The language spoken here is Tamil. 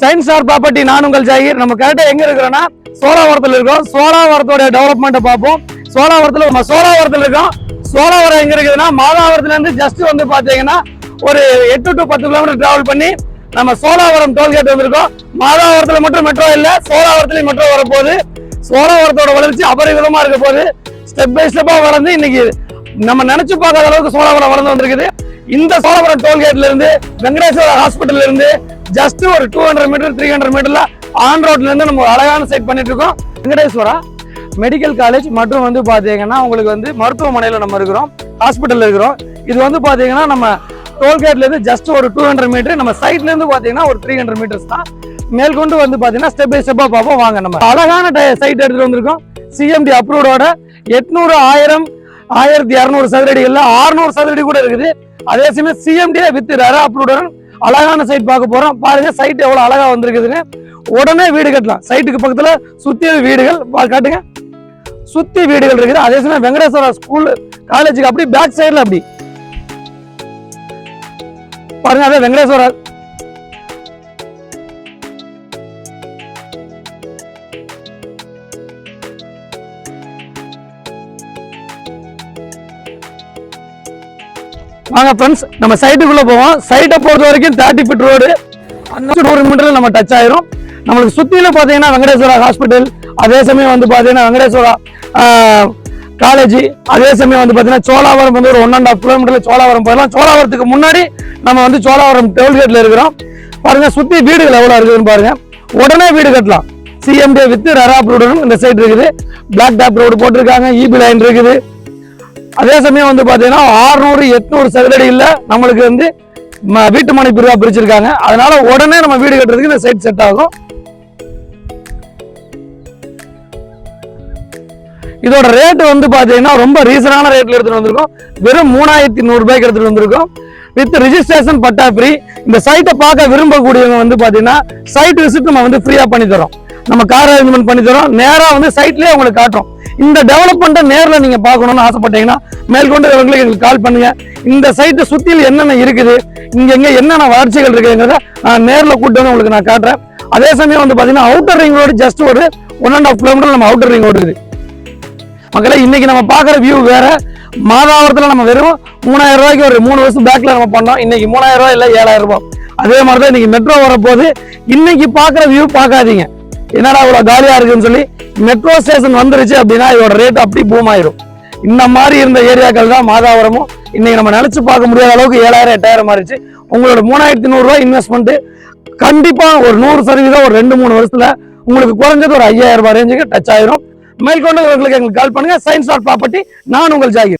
சயின்ஸ் ஸ்டார் ப்ராப்பர்ட்டி நான் உங்கள் ஜாகிர். நம்ம கரெக்டா எங்க இருக்கிறோம்னா சோழாவரத்துல இருக்கோம். சோழாவரத்தோட டெவலப்மெண்ட் பார்ப்போம். சோழாவரத்துல இருக்கோம். சோழாவரம் எங்க இருக்குதுன்னா மாதாவரத்துல இருந்து ஜஸ்ட் வந்து பாத்தீங்கன்னா ஒரு 8 to 10 கிலோமீட்டர் டிராவல் பண்ணி நம்ம சோழாவரம் டோல்கேட் வந்திருக்கோம். மாதாவரத்துல மட்டும் மெட்ரோ இல்ல, சோழாவரத்துலயும் மெட்ரோ வரப்போகுது. சோழாவரத்தோட வளர்ச்சி அபரிவிதமா இருக்க போகுது. ஸ்டெப் பை ஸ்டெப்பா வளர்ந்து இன்னைக்கு நம்ம நினைச்சு பார்க்காத அளவுக்கு சோழாவரம் வளர்ந்து வந்திருக்குது. இந்த சோழாவரம் டோல்கேட்ல இருந்து வெங்கடேஸ்வரா ஹாஸ்பிட்டல்ல இருந்து ஜஸ்ட் ஒரு 200 மீட்டர் 300 மீட்டர்ல ஆன் ரோட்ல இருந்து நம்ம அழகான சைட் பண்ணிட்டு இருக்கோம். வெங்கடேஸ்வரா மெடிக்கல் காலேஜ் மற்றும் வந்து பாத்தீங்கன்னா உங்களுக்கு வந்து மருத்துவமனையில நம்ம இருக்கிறோம், ஹாஸ்பிட்டல்ல இருக்கிறோம். இது வந்து பாத்தீங்கன்னா நம்ம டோல்கேட்ல இருந்து ஜஸ்ட் ஒரு 200 மீட்டர், நம்ம சைட்ல இருந்து பாத்தீங்கன்னா ஒரு 300 மீட்டர்ஸ் தான். மேற்கொண்டு வந்து பாத்தீங்கன்னா ஸ்டெப் பை ஸ்டெப்பா பார்ப்போம். வாங்க, நம்ம அழகான சைட் எடுத்துட்டு வந்திருக்கோம். சிஎம்டி அப்ரூவோட 800, 1000, 1200 சதுரடி இல்ல 600 சதுரடி கூட இருக்குது. அதே சமயம் சிஎம்டி வித் ரெரா அப்ரூவுடன் அழகான சைட் பார்க்க போறோம். பாருங்க சைட் எவ்வளவு அழகா வந்திருக்குதுன்னு. உடனே வீடு கட்டலாம். சைட்டுக்கு பக்கத்துல சுத்தி வீடுகள் காட்டுங்க, சுத்தி வீடுகள் இருக்குது. அதே சமயம் வெங்கடேஸ்வரா ஸ்கூல் காலேஜுக்கு அப்படி பேக் சைடுல அப்படி பாருங்க. அதே வெங்கடேஸ்வரா வாங்க ஃப்ரெண்ட்ஸ், நம்ம சைட்டுக்குள்ள போவோம். சைட்டை பொறுத்த வரைக்கும் 30 ஃபீட் ரோடு, 100 மீட்டர்ல நம்ம டச் ஆயிரும். நம்மளுக்கு சுத்தில பாத்தீங்கன்னா வெங்கடேஸ்வரா ஹாஸ்பிட்டல், அதே சமயம் வந்து பாத்தீங்கன்னா வெங்கடேஸ்வரா காலேஜ், அதே சமயம் வந்து பாத்தீங்கன்னா சோழாவரம் வந்து ஒரு 1.5 கிலோமீட்டர்ல சோழாவரம் போயிடலாம். சோழாவரத்துக்கு முன்னாடி நம்ம வந்து சோழாவரம் டோல்கேட்ல இருக்கிறோம். பாருங்க சுத்தி வீடுகள் எவ்வளவு இருக்குதுன்னு பாருங்க. உடனே வீடு கட்டலாம். சிஎம்டி வித் ரெரா அப்ரூவுடன் இந்த சைட் இருக்குது. பிளாக் டாப் ரோடு போட்டிருக்காங்க, இபி லைன் இருக்குது. அதே சமயம் வந்து பாத்தீங்கன்னா 600, 800 சதுரடி இல்ல நம்மளுக்கு வந்து வீட்டு மனை பிரிவா பிரிச்சிருக்காங்க. அதனால உடனே நம்ம வீடு கட்டுறதுக்கு இந்த சைட் செட் ஆகும். இதோட ரேட் வந்து பாத்தீங்கன்னா ரொம்ப ரீசனான ரேட்ல எடுத்துட்டு வந்திருக்கோம். வெறும் 3100 ரூபாய்க்கு எடுத்துட்டு வந்திருக்கோம். With registration patta free. இந்த சைட்டை பார்க்க விரும்பக்கூடியவங்க வந்து பாத்தீங்கன்னா சைட் விசிட் நம்ம வந்து ஃப்ரீயா பண்ணி தரோம். நம்ம கார் அரேஞ்ச்மெண்ட் பண்ணி தரோம். நேரா வந்து சைட்லயே உங்களுக்கு காட்டுறோம். இந்த டெவலப்மெண்ட்டை நேர்ல நீங்க பார்க்கணும்னு ஆசைப்பட்டீங்கன்னா மேற்கொண்டு எங்களுக்கு கால் பண்ணுங்க. இந்த சைட்டை சுத்தியில் என்னென்ன இருக்குது, இங்க என்னென்ன வளர்ச்சிகள் இருக்குங்கிறத நான் நேர்ல கூட்டு வந்து உங்களுக்கு நான் காட்டுறேன். அதே சமயம் வந்து பாத்தீங்கன்னா அவுட்டர் ரிங் ரோடு ஜஸ்ட் ஒரு 1.5 கிலோமீட்டர் நம்ம அவுட்டர் ரிங் ரோடு இருக்குது. மக்களே இன்னைக்கு நம்ம பாக்குற வியூ வேற. மாதாவரத்துல நம்ம வெறும் 3000 ரூபாய்க்கு ஒரு 3 வருஷம் பேக்ல நம்ம பண்ணோம். இன்னைக்கு 3000 ரூபாய் இல்ல 7000 ரூபாய். அதே மாதிரிதான் இன்னைக்கு மெட்ரோ வரப்போது. இன்னைக்கு பாக்குற வியூ பார்க்காதீங்க, என்னடா இவ்வளவு காலியா இருக்குன்னு சொல்லி. மெட்ரோ ஸ்டேஷன் வந்துருச்சு அப்படின்னா இதோட ரேட் அப்படி பூம் ஆயிரும். இந்த மாதிரி இருந்த ஏரியாக்கள் தான் மாதாவரமும். இன்னைக்கு நம்ம நினைச்சு பார்க்க முடியாத அளவுக்கு 7000, 8000 மாறிச்சு. உங்களோட 3100 ரூபாய் இன்வெஸ்ட்மெண்ட் கண்டிப்பா ஒரு 100% ஒரு 2-3 வருஷத்துல உங்களுக்கு குறைஞ்சது ஒரு 5000 ரூபாய் ரேஞ்சுக்கு டச் ஆயிரும். மேற்கொண்டு எங்களுக்கு கால் பண்ணுங்க. சயின்ஸ் ஸ்டார் ப்ராப்பர்ட்டி, நான் உங்கள் ஜாகிர்.